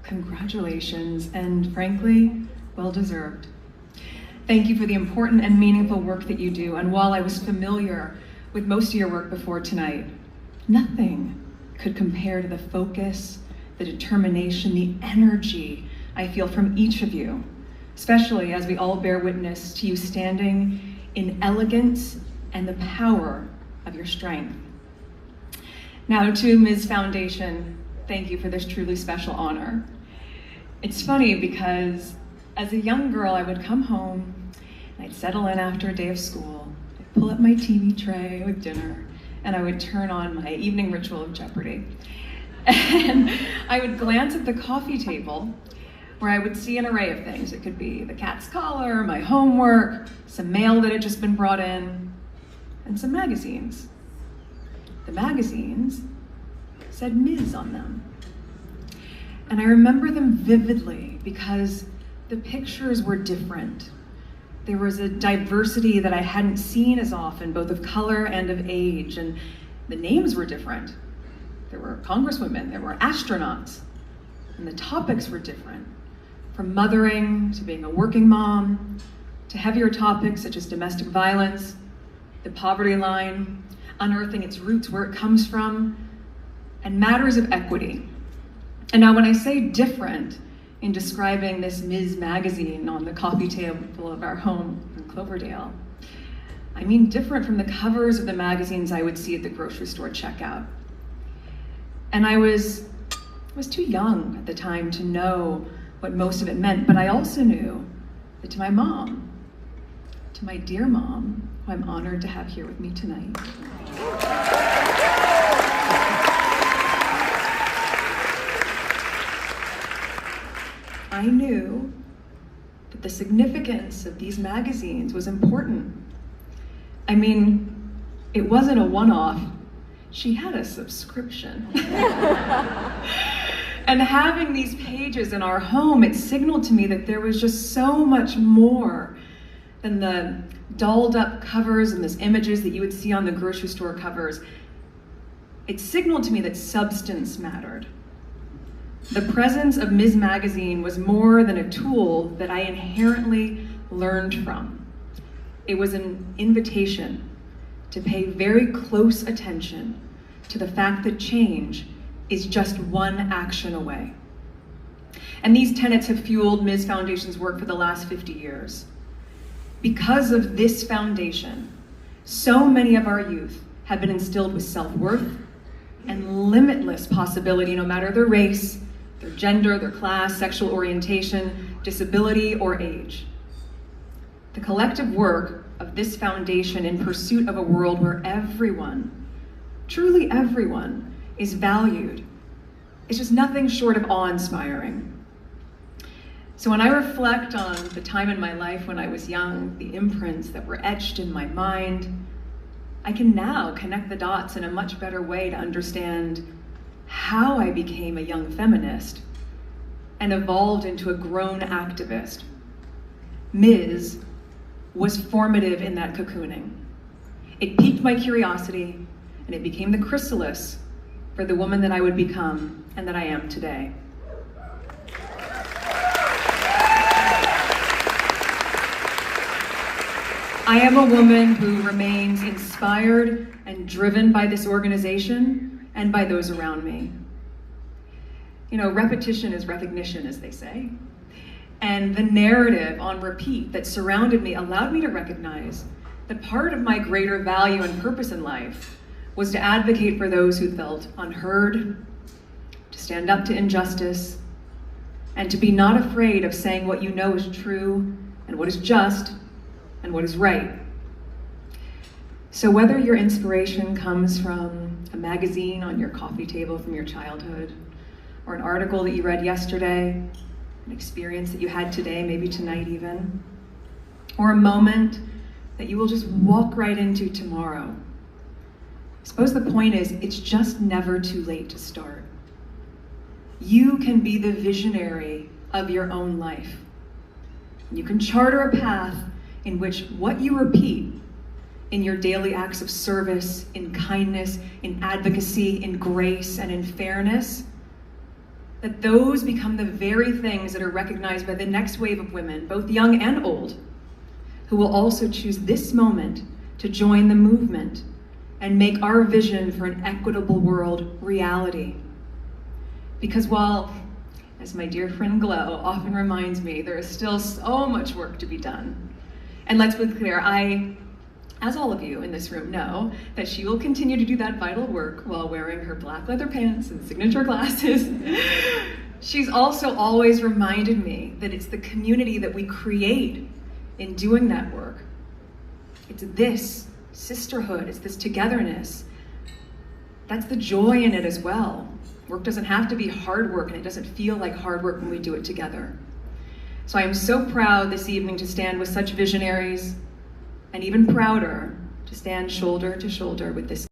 Congratulations, and frankly, well deserved. Thank you for the important and meaningful work that you do, and while I was familiar with most of your work before tonight, nothing could compare to the focus, the determination, the energy I feel from each of you, especially as we all bear witness to you standing in elegance and the power of your strength. Now to Ms. Foundation, thank you for this truly special honor. It's funny because as a young girl, I would come home and I'd settle in after a day of school. I'd pull up my TV tray with dinner and I would turn on my evening ritual of Jeopardy. And I would glance at the coffee table where I would see an array of things. It could be the cat's collar, my homework, some mail that had just been brought in, and some magazines. The magazines said Ms. on them. And I remember them vividly because the pictures were different. There was a diversity that I hadn't seen as often, both of color and of age, and the names were different. There were congresswomen, there were astronauts, and the topics were different. From mothering to being a working mom, to heavier topics such as domestic violence, the poverty line, unearthing its roots, where it comes from, and matters of equity. And now when I say different in describing this Ms. magazine on the coffee table of our home in Cloverdale, I mean different from the covers of the magazines I would see at the grocery store checkout. And I was too young at the time to know what most of it meant, but I also knew that to my mom, to my dear mom, who I'm honored to have here with me tonight, I knew that the significance of these magazines was important. I mean, it wasn't a one-off. She had a subscription. And having these pages in our home, it signaled to me that there was just so much more than the dolled up covers and those images that you would see on the grocery store covers. It signaled to me that substance mattered. The presence of Ms. Magazine was more than a tool that I inherently learned from. It was an invitation to pay very close attention to the fact that change is just one action away. And these tenets have fueled Ms. Foundation's work for the last 50 years. Because of this foundation, so many of our youth have been instilled with self-worth and limitless possibility, no matter their race, their gender, their class, sexual orientation, disability, or age. The collective work of this foundation in pursuit of a world where everyone, truly everyone, is valued is just nothing short of awe-inspiring. So when I reflect on the time in my life when I was young, the imprints that were etched in my mind, I can now connect the dots in a much better way to understand how I became a young feminist and evolved into a grown activist. Ms. was formative in that cocooning. It piqued my curiosity, and it became the chrysalis for the woman that I would become and that I am today. I am a woman who remains inspired and driven by this organization and by those around me. You know, repetition is recognition, as they say. And the narrative on repeat that surrounded me allowed me to recognize that part of my greater value and purpose in life was to advocate for those who felt unheard, to stand up to injustice, and to be not afraid of saying what you know is true and what is just and what is right. So whether your inspiration comes from a magazine on your coffee table from your childhood, or an article that you read yesterday, an experience that you had today, maybe tonight even, or a moment that you will just walk right into tomorrow, I suppose the point is, it's just never too late to start. You can be the visionary of your own life. You can charter a path in which what you repeat in your daily acts of service, in kindness, in advocacy, in grace, and in fairness that those become the very things that are recognized by the next wave of women, both young and old, who will also choose this moment to join the movement and make our vision for an equitable world reality. Because while, as my dear friend Glow often reminds me, there is still so much work to be done. And let's be clear, I, as all of you in this room know, that she will continue to do that vital work while wearing her black leather pants and signature glasses. She's also always reminded me that it's the community that we create in doing that work. It's this sisterhood, it's this togetherness. That's the joy in it as well. Work doesn't have to be hard work, and it doesn't feel like hard work when we do it together. So I am so proud this evening to stand with such visionaries, and even prouder to stand shoulder to shoulder with this